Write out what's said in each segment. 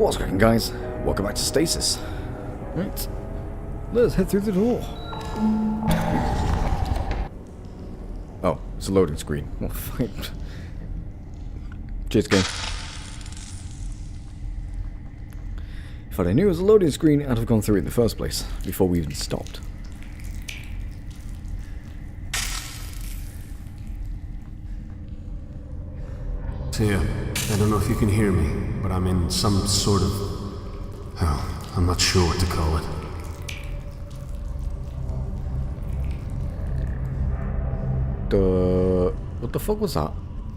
What's cracking, guys? Welcome back to Stasis. Right, let's head through the door. Oh, it's a loading screen. Well, fine. Cheers, game. If I knew it was a loading screen, I'd have gone through it in the first place, before we even stopped. Tia, I don't know if you can hear me, but I'm in some sort of... oh, I'm not sure what to call it. What the fuck was that?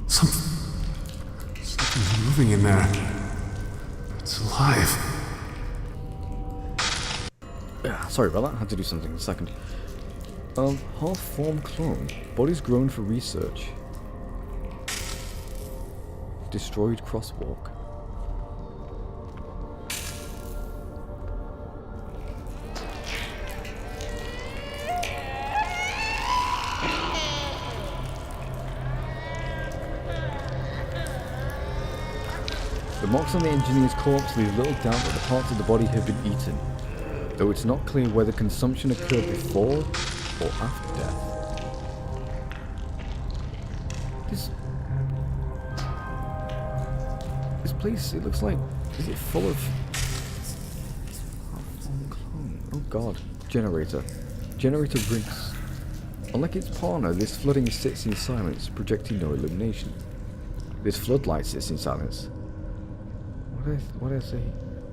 Something's moving in there. It's alive. Yeah, sorry about that. I had to do something in a second. Half-formed clone. Bodies grown for research. Destroyed crosswalk. The marks on the engineer's corpse leave little doubt that the parts of the body have been eaten, though it's not clear whether consumption occurred before or after death. This place, it looks like, is it full of... oh god. Generator. Generator rigs. Unlike its partner, this flooding sits in silence, projecting no illumination. This floodlight sits in silence. What did I say?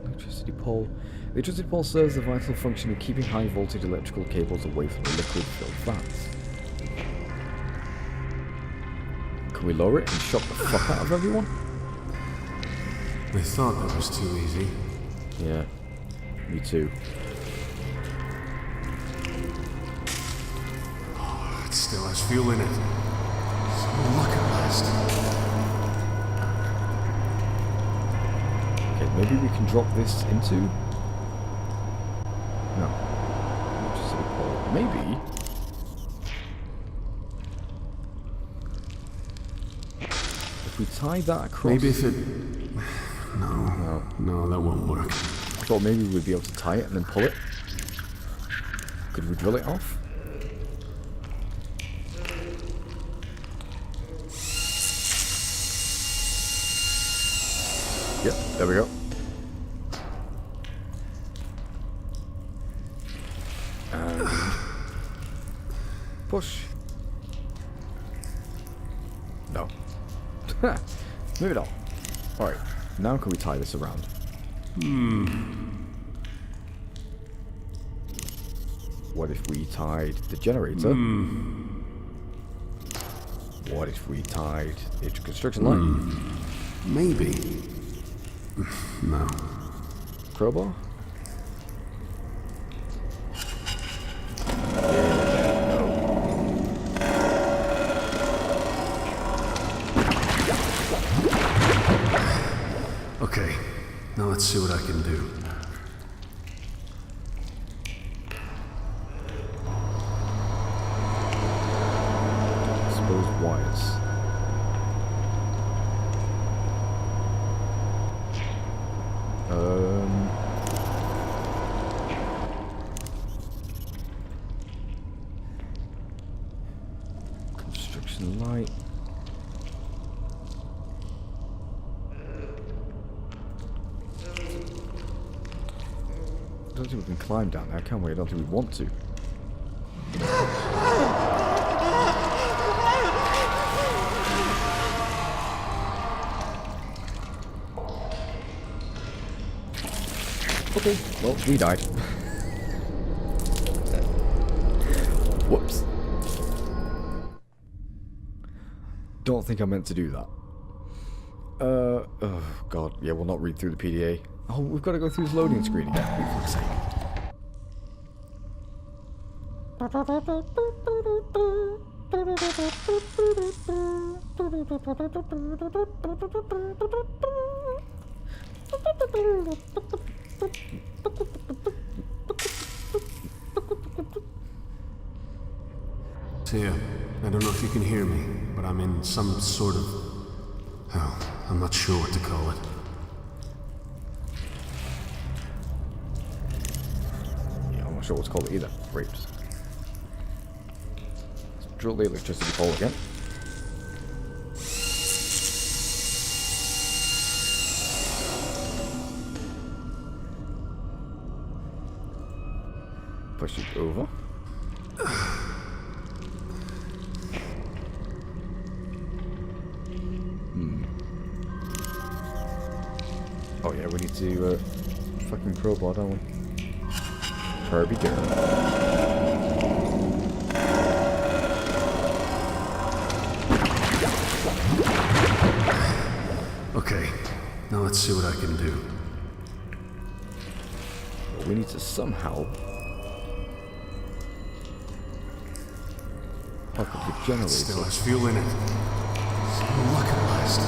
Electricity pole. The electricity pole serves the vital function of keeping high voltage electrical cables away from the liquid-filled vats. Can we lower it and shock the fuck out of everyone? I thought that was too easy. Yeah, me too. Oh, it still has fuel in it. Some luck at last. Okay, maybe we can drop this into... no. Electricity pole. Maybe... if we tie that across... maybe if it... No, that won't work. I thought maybe we'd be able to tie it and then pull it. Could we drill it off? Yep, there we go. And push. No. Move it on. Alright, now can we tie this around? What if we tied the generator? What if we tied the construction line? Maybe. No. Crowbar? Okay, now let's see what I can do. Exposed wires. Construction light. I don't think we can climb down there, can we? I don't think we want to. Okay, well, we died. Whoops. Don't think I meant to do that. Oh god, yeah, we'll not read through the PDA. Oh, we've got to go through this loading screen again, for fuck's sake. Tia, I don't know if you can hear me, but I'm in some sort of... oh, I'm not sure what to call it. not sure what to call it either. Rapes. Let's drill the electricity pole again. Push it over. Oh yeah, we need to fucking crowbar, don't we? Kirby girl. Okay, now let's see what I can do. We need to somehow hook up the generator. Still has fuel in it. So luck at last.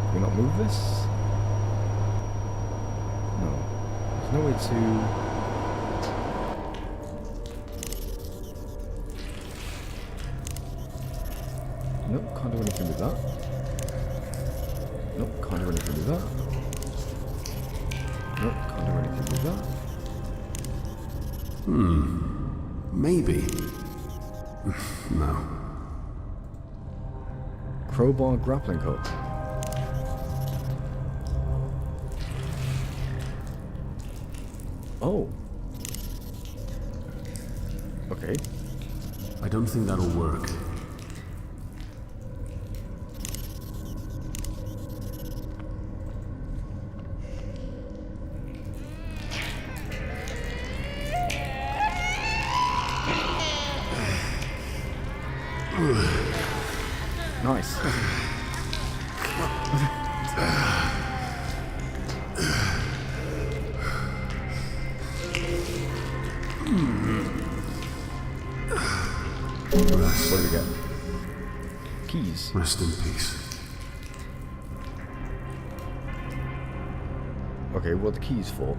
Can we not move this? No. There's no way to... Nope, can't do anything with that. Nope, can't do anything with that. Nope, can't do anything with that. Maybe. No. Crowbar grappling hook. Oh. Okay. I don't think that'll work. Nice. What do we get? Keys. Rest in peace. Okay, what are the keys for?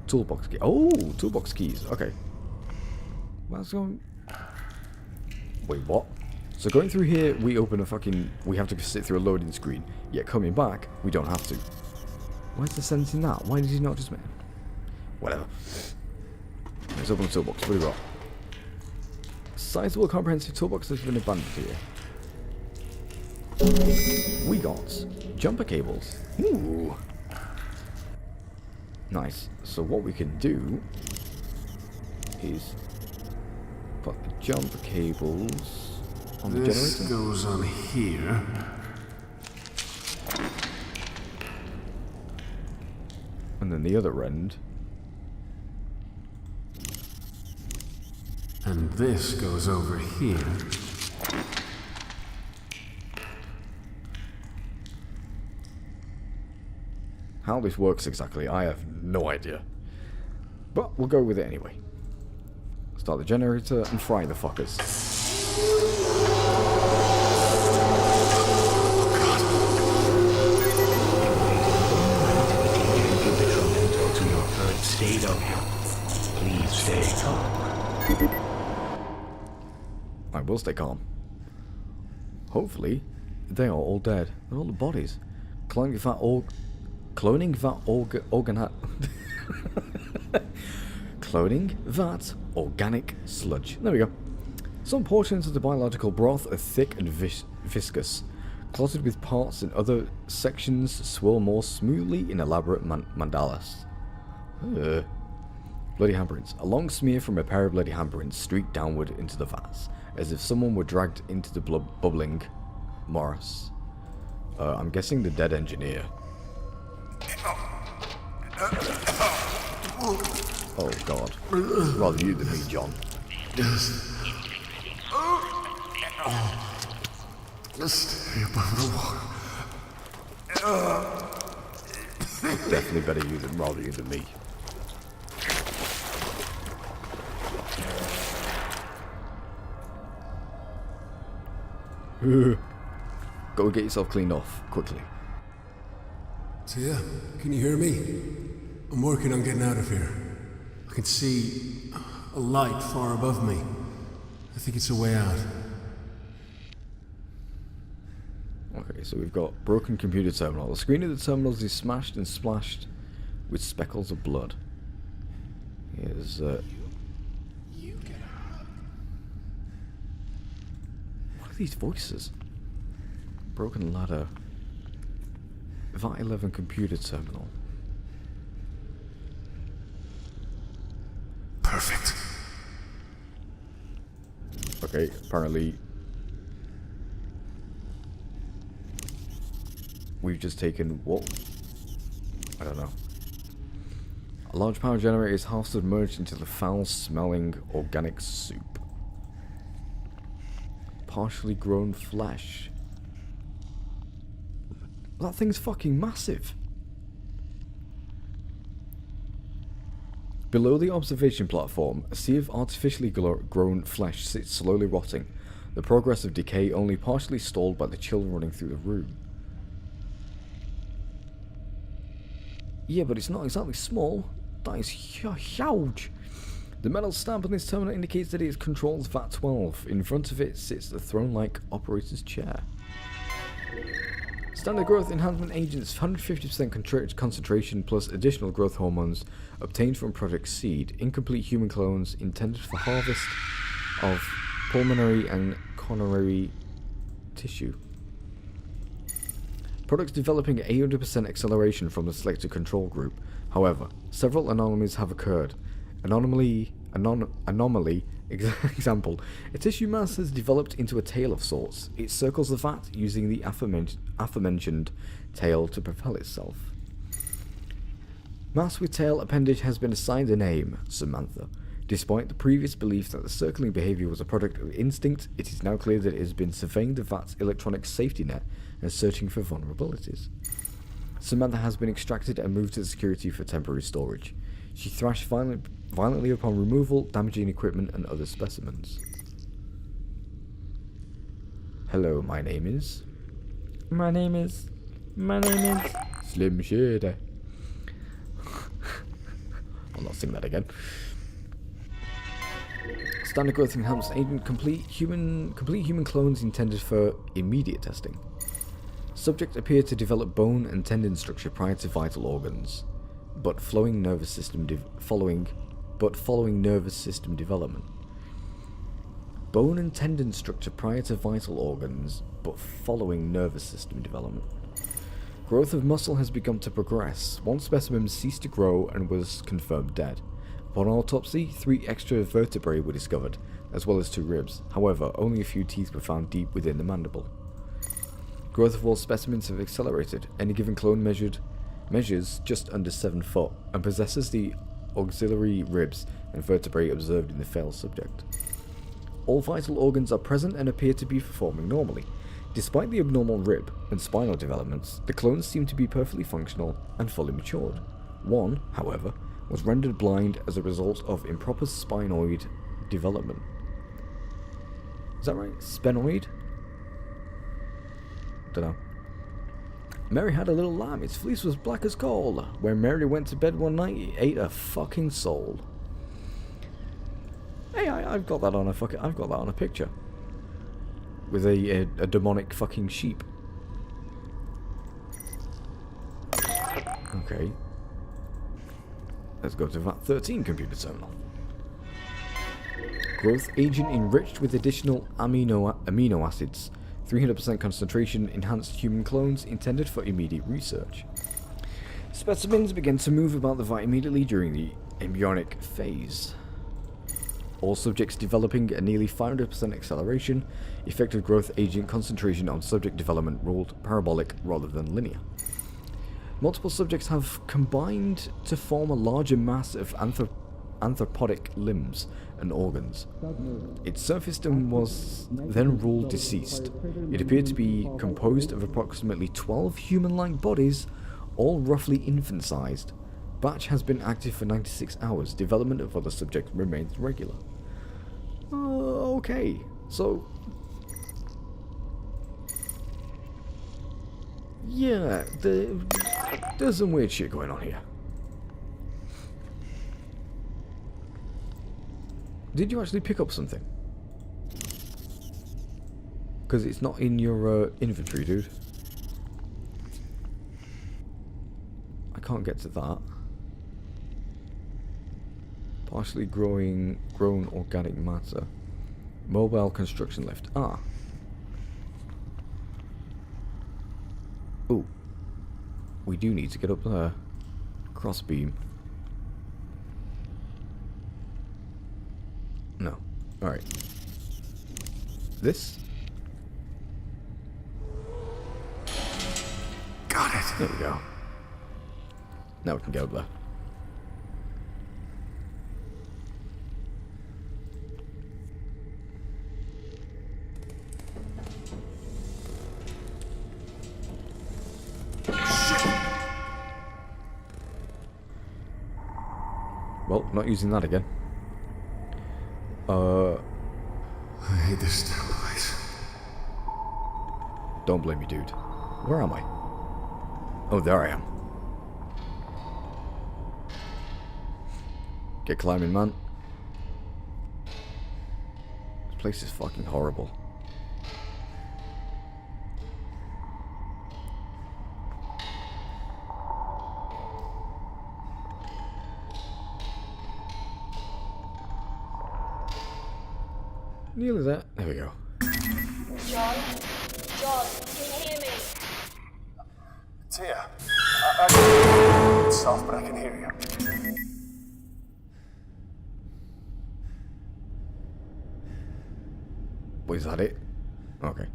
Toolbox key. Oh, toolbox keys. Okay. Let's go. Wait, what? So going through here, we open a fucking... We have to sit through a loading screen. Yet coming back, we don't have to. Where's the sense in that? Why did he not just... Whatever. Let's open the toolbox. What do we got? Sizable comprehensive toolbox has been abandoned here. We got jumper cables. Ooh. Nice. So what we can do is put the jumper cables on the generator. This goes on here. And then the other end. And this goes over here. How this works exactly, I have no idea. But we'll go with it anyway. Start the generator and fry the fuckers. To your current state of health. Please stay calm. I will stay calm. Hopefully, they are all dead. They're all the bodies. Cloning that Cloning that organic sludge. There we go. Some portions of the biological broth are thick and viscous, clotted with parts and other sections swirl more smoothly in elaborate mandalas. Bloody handprints. A long smear from a pair of bloody handprints streaked downward into the vats, as if someone were dragged into the bubbling morass. I'm guessing the dead engineer. Oh god. Rather you than me, John. Stay above the water. Definitely better you than rather you than me. Go get yourself cleaned off, quickly. Tia, can you hear me? I'm working on getting out of here. I can see a light far above me. I think it's a way out. Okay, so we've got broken computer terminal. The screen of the terminals is smashed and splashed with speckles of blood. Here's what are these voices? Broken ladder. VAT 11 computer terminal. Perfect. Okay, apparently we've just taken what? I don't know. A large power generator is half submerged into the foul-smelling organic soup. Partially grown flesh. That thing's fucking massive. Below the observation platform, a sea of artificially grown flesh sits slowly rotting, the progress of decay only partially stalled by the chill running through the room. Yeah, but it's not exactly small. That is huge. The metal stamp on this terminal indicates that it controls VAT 12. In front of it sits the throne-like operator's chair. Standard growth enhancement agents, 150% concentration plus additional growth hormones obtained from Project Seed. Incomplete human clones intended for harvest of pulmonary and coronary tissue. Products developing 800% acceleration from the selected control group. However, several anomalies have occurred. Anomaly example, a tissue mass has developed into a tail of sorts. It circles the vat using the aforementioned tail to propel itself. Mass with tail appendage has been assigned a name, Samantha. Despite the previous belief that the circling behavior was a product of instinct, it is now clear that it has been surveying the vat's electronic safety net and searching for vulnerabilities. Samantha has been extracted and moved to security for temporary storage. She thrashed violently upon removal, damaging equipment and other specimens. Hello, my name is... Slim Shady. I'll not sing that again. Standard growth enhanced agent, complete human clones intended for immediate testing. Subject appeared to develop bone and tendon structure prior to vital organs, but following nervous system development. Bone and tendon structure prior to vital organs, but following nervous system development. Growth of muscle has begun to progress. One specimen ceased to grow and was confirmed dead. Upon autopsy, 3 extra vertebrae were discovered, as well as 2 ribs. However, only a few teeth were found deep within the mandible. Growth of all specimens have accelerated. Any given clone measures just under 7 foot and possesses the auxiliary ribs and vertebrae observed in the failed subject. All vital organs are present and appear to be performing normally. Despite the abnormal rib and spinal developments, the clones seem to be perfectly functional and fully matured. One, however, was rendered blind as a result of improper spinoid development. Is that right? Sphenoid? Dunno. Mary had a little lamb. Its fleece was black as coal. When Mary went to bed one night, it ate a fucking soul. Hey, I've got that on a picture with a demonic fucking sheep. Okay. Let's go to VAT 13 computer terminal. Growth agent enriched with additional amino acids. 300% concentration, enhanced human clones intended for immediate research. Specimens began to move about the vat immediately during the embryonic phase. All subjects developing a nearly 500% acceleration, effective growth agent concentration on subject development ruled parabolic rather than linear. Multiple subjects have combined to form a larger mass of anthropodic limbs and organs. Its surface was then ruled deceased. It appeared to be composed of approximately 12 human-like bodies, all roughly infant-sized. Batch has been active for 96 hours. Development of other subjects remains regular. Okay, so... yeah, there's some weird shit going on here. Did you actually pick up something? Because it's not in your inventory, dude. I can't get to that. Partially grown organic matter. Mobile construction lift. Ah. Ooh. We do need to get up there. Crossbeam. No. Alright. This? Got it. There we go. Now we can get up there. Well, not using that again. I hate this damn place. Don't blame me, dude. Where am I? Oh, there I am. Get climbing, man. This place is fucking horrible. Nearly there. There we go. John, can you hear me? Tia, it's soft, but I can hear you. Was that it? Okay.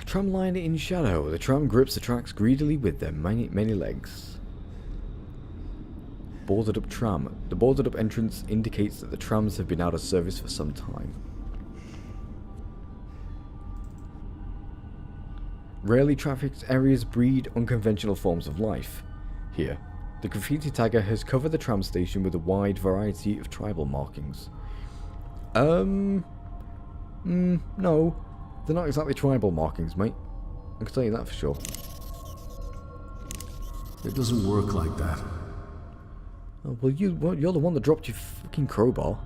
Tram line in shadow. The tram grips the tracks greedily with their many legs. Boarded up tram. The boarded up entrance indicates that the trams have been out of service for some time. Rarely trafficked areas breed unconventional forms of life. Here, the graffiti tagger has covered the tram station with a wide variety of tribal markings. No. They're not exactly tribal markings, mate. I can tell you that for sure. It doesn't work like that. Oh, well, you're the one that dropped your fucking crowbar.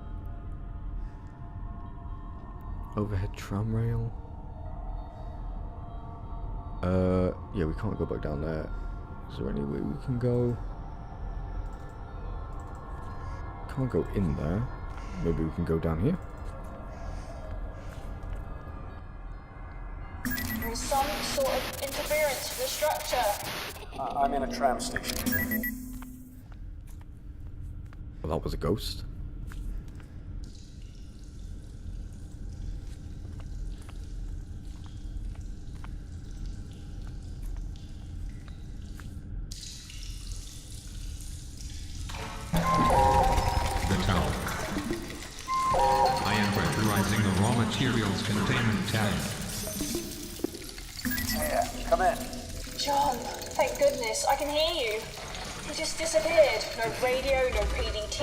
Overhead tram rail. Yeah, we can't go back down there. Is there any way we can go? Can't go in there. Maybe we can go down here. There's some sort of interference with the structure. I'm in a tram station. Well, that was a ghost. The tower. I am pressurizing the raw materials containment tank. Tia, come in. John, thank goodness, I can hear you. He just disappeared. No radio, no PDT.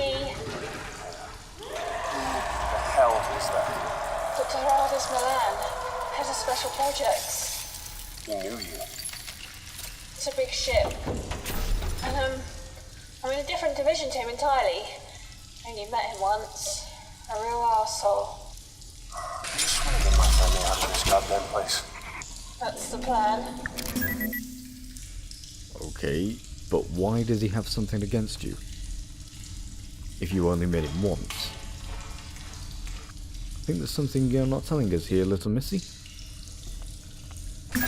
Who the hell is that? Dr. Ardis Milan, head of special projects. He knew you. It's a big ship. And, I'm in a different division to him entirely. Only met him once. A real arsehole. I just want to get my family out of this goddamn place. That's the plan. Okay, but why does he have something against you? If you only met him once. I think there's something you're not telling us here, little missy. You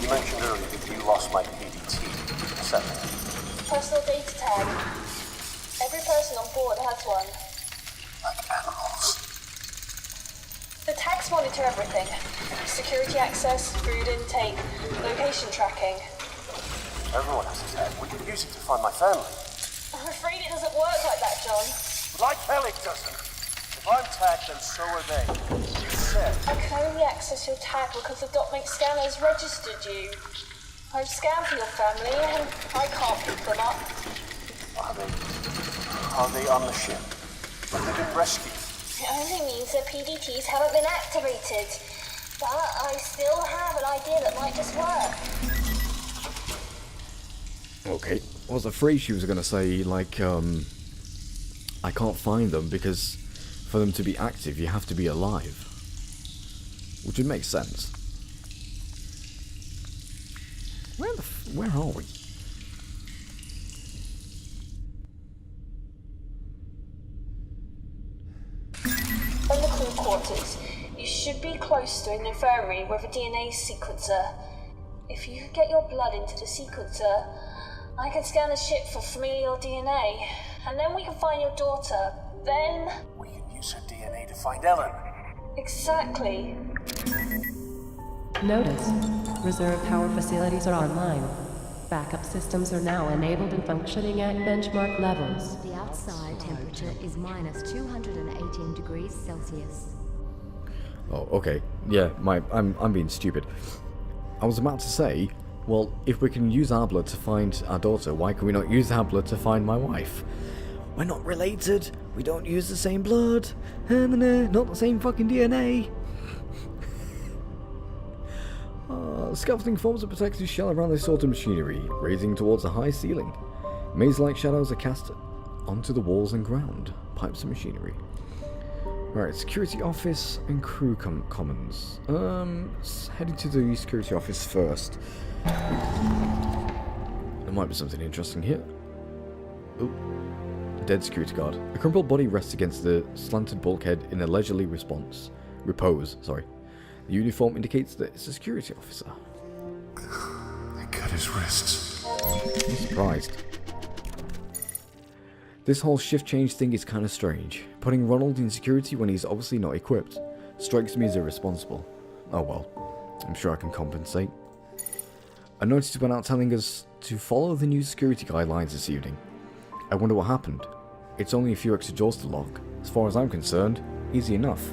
mentioned earlier that you lost my PDT. What's that mean? Personal data tag. Every person on board has one. Like animals. The tags monitor everything. Security access, food intake, location tracking. Everyone has a tag. We can use it to find my family. I'm afraid it doesn't work like that, John. Like hell it doesn't. If I'm tagged, then so are they. You said. I can only access your tag because the DotMate scanner has registered you. I've scanned for your family and I can't pick them up. Are they on the ship? Have they been rescued? It only means their PDTs haven't been activated. But I still have an idea that might just work. Okay. I was afraid she was going to say, like, I can't find them because for them to be active, you have to be alive. Which would make sense. Where are we? headquarters. You should be close to an infirmary with a DNA sequencer. If you can get your blood into the sequencer, I can scan the ship for familial DNA, and then we can find your daughter. Then... We can use her DNA to find Ellen. Exactly. Notice, reserve power facilities are online. Backup systems are now enabled and functioning at benchmark levels. The outside temperature is minus 218 degrees Celsius. Oh, okay. Yeah, I'm being stupid. I was about to say, well, if we can use our blood to find our daughter, why can we not use our blood to find my wife? We're not related. We don't use the same blood. Not the same fucking DNA. Scaffolding forms a protective shell around this sort of machinery, raising towards a high ceiling. Maze-like shadows are cast onto the walls and ground. Pipes and machinery. Right, security office and crew commons. Heading to the security office first. There might be something interesting here. Oh, dead security guard. A crumpled body rests against the slanted bulkhead in a leisurely repose. Sorry. The uniform indicates that it's a security officer. They cut his wrists. I'm surprised. This whole shift change thing is kind of strange. Putting Ronald in security when he's obviously not equipped strikes me as irresponsible. Oh well, I'm sure I can compensate. A notice went out telling us to follow the new security guidelines this evening. I wonder what happened. It's only a few extra jaws to lock. As far as I'm concerned, easy enough.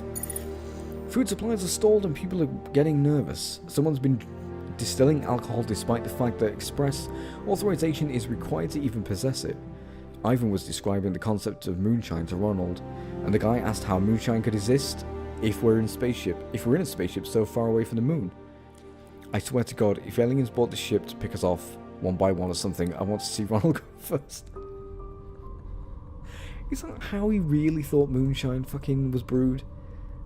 Food supplies are stalled and people are getting nervous. Someone's been distilling alcohol despite the fact that express authorization is required to even possess it. Ivan was describing the concept of moonshine to Ronald, and the guy asked how moonshine could exist if we're in a spaceship so far away from the moon. I swear to God, if aliens bought the ship to pick us off one by one or something, I want to see Ronald go first. Is that how he really thought moonshine fucking was brewed?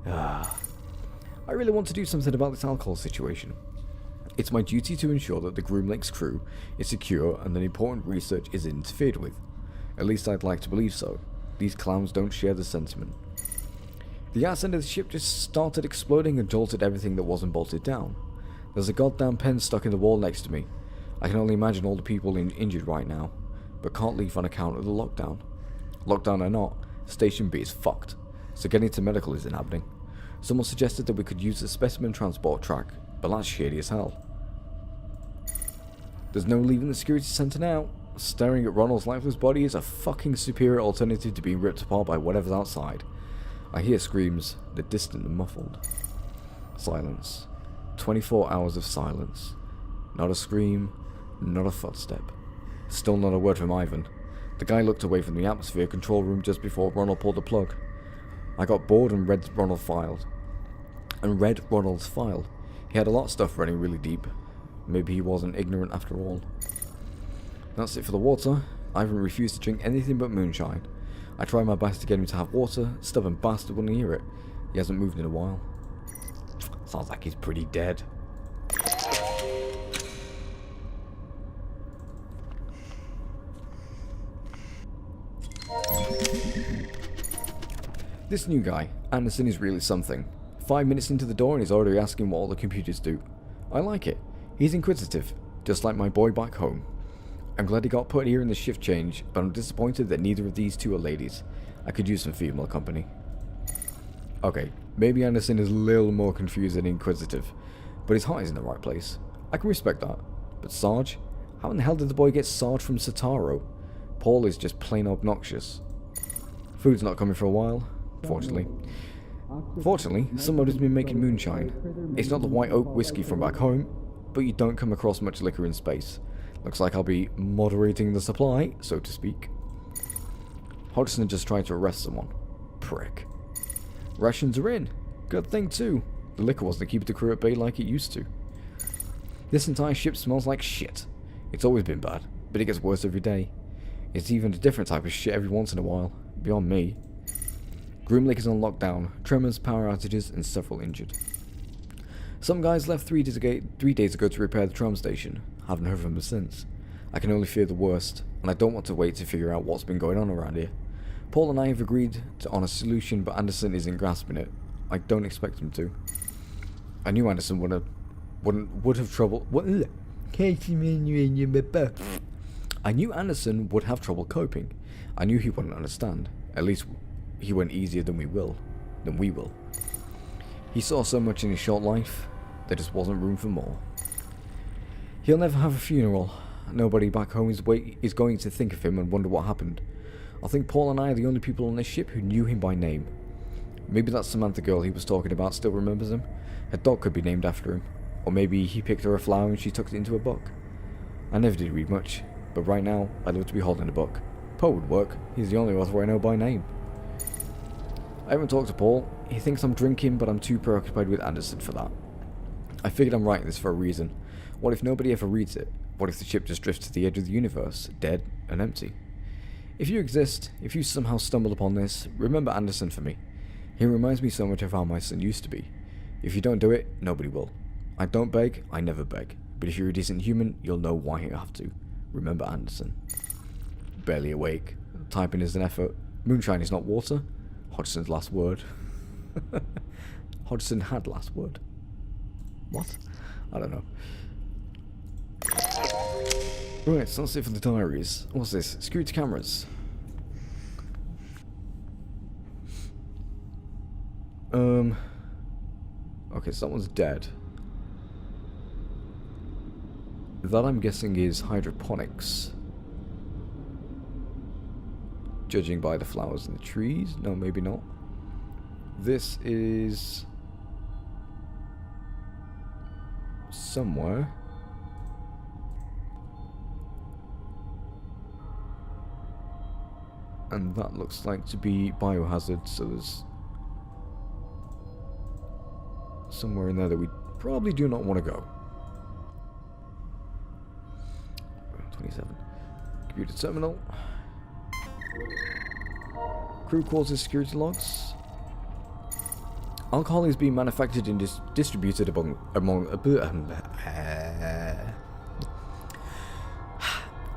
I really want to do something about this alcohol situation. It's my duty to ensure that the Groom Lake's crew is secure and that important research is interfered with. At least I'd like to believe so. These clowns don't share the sentiment. The ass end of the ship just started exploding and jolted everything that wasn't bolted down. There's a goddamn pen stuck in the wall next to me. I can only imagine all the people injured right now, but can't leave on account of the lockdown. Lockdown or not, Station B is fucked, so getting to medical isn't happening. Someone suggested that we could use the specimen transport track, but that's shady as hell. There's no leaving the security center now. Staring at Ronald's lifeless body is a fucking superior alternative to being ripped apart by whatever's outside. I hear screams, they're distant and muffled. Silence. 24 hours of silence. Not a scream, not a footstep. Still not a word from Ivan. The guy looked away from the atmosphere control room just before Ronald pulled the plug. I got bored and read Ronald's file. He had a lot of stuff running really deep. Maybe he wasn't ignorant after all. That's it for the water. Ivan refused to drink anything but moonshine. I tried my best to get him to have water. Stubborn bastard wouldn't hear it. He hasn't moved in a while. Sounds like he's pretty dead. This new guy, Anderson, is really something. 5 minutes into the door and he's already asking what all the computers do. I like it. He's inquisitive, just like my boy back home. I'm glad he got put here in the shift change, but I'm disappointed that neither of these two are ladies. I could use some female company. Okay, maybe Anderson is a little more confused and inquisitive, but his heart is in the right place. I can respect that. But Sarge? How in the hell did the boy get Sarge from Sataro? Paul is just plain obnoxious. Food's not coming for a while, fortunately. Fortunately, somebody's been making moonshine. It's not the white oak whiskey from back home, but you don't come across much liquor in space. Looks like I'll be moderating the supply, so to speak. Hodgson just tried to arrest someone. Prick. Rations are in. Good thing too. The liquor wasn't keeping the crew at bay like it used to. This entire ship smells like shit. It's always been bad, but it gets worse every day. It's even a different type of shit every once in a while. Beyond me. Groom Lake is on lockdown. Tremors, power outages, and several injured. Some guys left 3 days ago to repair the tram station. Haven't heard from them since. I can only fear the worst, and I don't want to wait to figure out what's been going on around here. Paul and I have agreed on a solution, but Anderson isn't grasping it. I don't expect him to. I knew Anderson would have trouble. What? I knew Anderson would have trouble coping. I knew he wouldn't understand. At least he went easier than we will. He saw so much in his short life, there just wasn't room for more. He'll never have a funeral. Nobody back home is going to think of him and wonder what happened. I think Paul and I are the only people on this ship who knew him by name. Maybe that Samantha girl he was talking about still remembers him. Her dog could be named after him. Or maybe he picked her a flower and she tucked it into a book. I never did read much, but right now I'd love to be holding a book. Poe would work. He's the only author I know by name. I haven't talked to Paul. He thinks I'm drinking, but I'm too preoccupied with Anderson for that. I figured I'm writing this for a reason. What if nobody ever reads it? What if the ship just drifts to the edge of the universe, dead and empty? If you exist, if you somehow stumble upon this, remember Anderson for me. He reminds me so much of how my son used to be. If you don't do it, nobody will. I don't beg, I never beg. But if you're a decent human, you'll know why you have to. Remember Anderson. Barely awake. Typing is an effort. Moonshine is not water. Hodgson's last word. Hodgson had last word. What? I don't know. Right, so that's it for the diaries. What's this? Security cameras. Okay, so that one's dead. That, I'm guessing, is hydroponics. Judging by the flowers and the trees. No, maybe not. This is somewhere. And that looks like to be biohazard, so there's somewhere in there that we probably do not want to go. 27. Computer terminal. Crew quarters security logs. Alcohol is being manufactured and distributed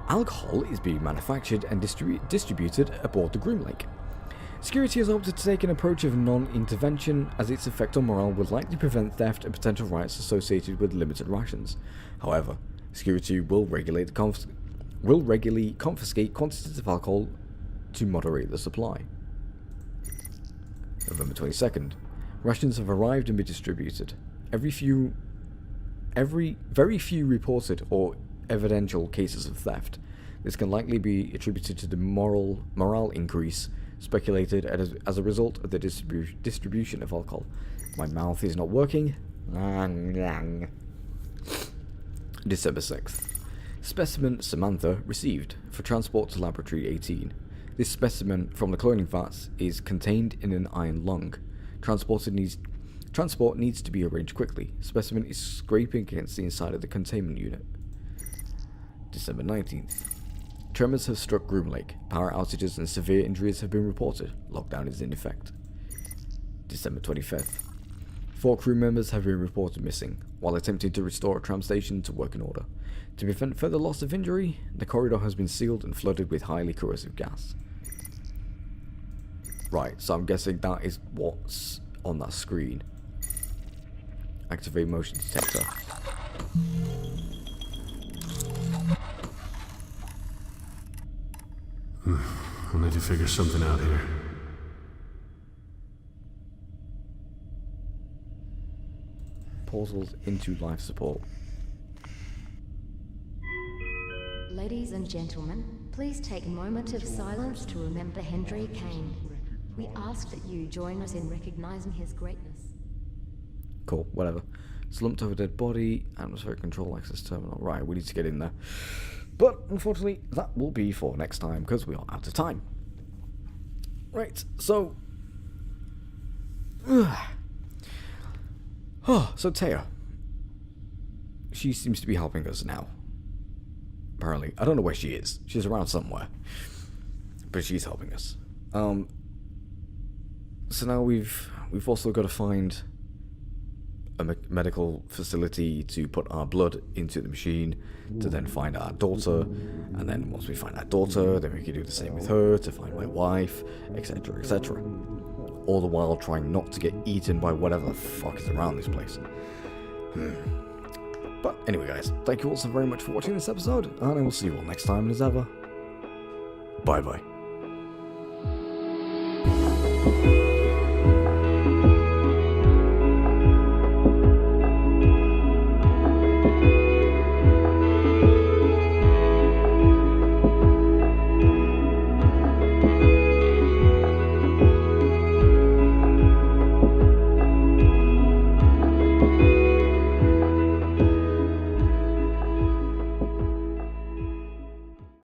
Alcohol is being manufactured and distributed aboard the Groom Lake. Security has opted to take an approach of non-intervention, as its effect on morale would likely prevent theft and potential riots associated with limited rations. However, security will regularly confiscate quantities of alcohol to moderate the supply. November 22nd. Rations have arrived and been distributed. Very few reported or evidential cases of theft. This can likely be attributed to the morale increase speculated as a result of the distribution of alcohol. My mouth is not working. December 6th. Specimen Samantha received for transport to Laboratory 18. This specimen from the cloning vats is contained in an iron lung. Transport needs to be arranged quickly. Specimen is scraping against the inside of the containment unit. December 19th. Tremors have struck Groom Lake. Power outages and severe injuries have been reported. Lockdown is in effect. December 25th. 4 crew members have been reported missing while attempting to restore a tram station to working order. To prevent further loss of injury, the corridor has been sealed and flooded with highly corrosive gas. Right, so I'm guessing that is what's on that screen. Activate motion detector. I'll need to figure something out here. Portals into life support. Ladies and gentlemen, please take a moment of silence to remember Henry Kane. We ask that you join us in recognizing his greatness. Cool, whatever. Slumped over dead body, atmospheric control access terminal. Right, we need to get in there. But, unfortunately, that will be for next time, because we are out of time. Right, so... so Taya. She seems to be helping us now. Apparently. I don't know where she is. She's around somewhere. But she's helping us. So now we've also got to find a medical facility to put our blood into the machine, to then find our daughter, and then once we find our daughter, then we can do the same with her to find my wife, etc., etc. all the while trying not to get eaten by whatever the fuck is around this place. But anyway guys, thank you all so very much for watching this episode, and I will see you all next time, and as ever, bye bye.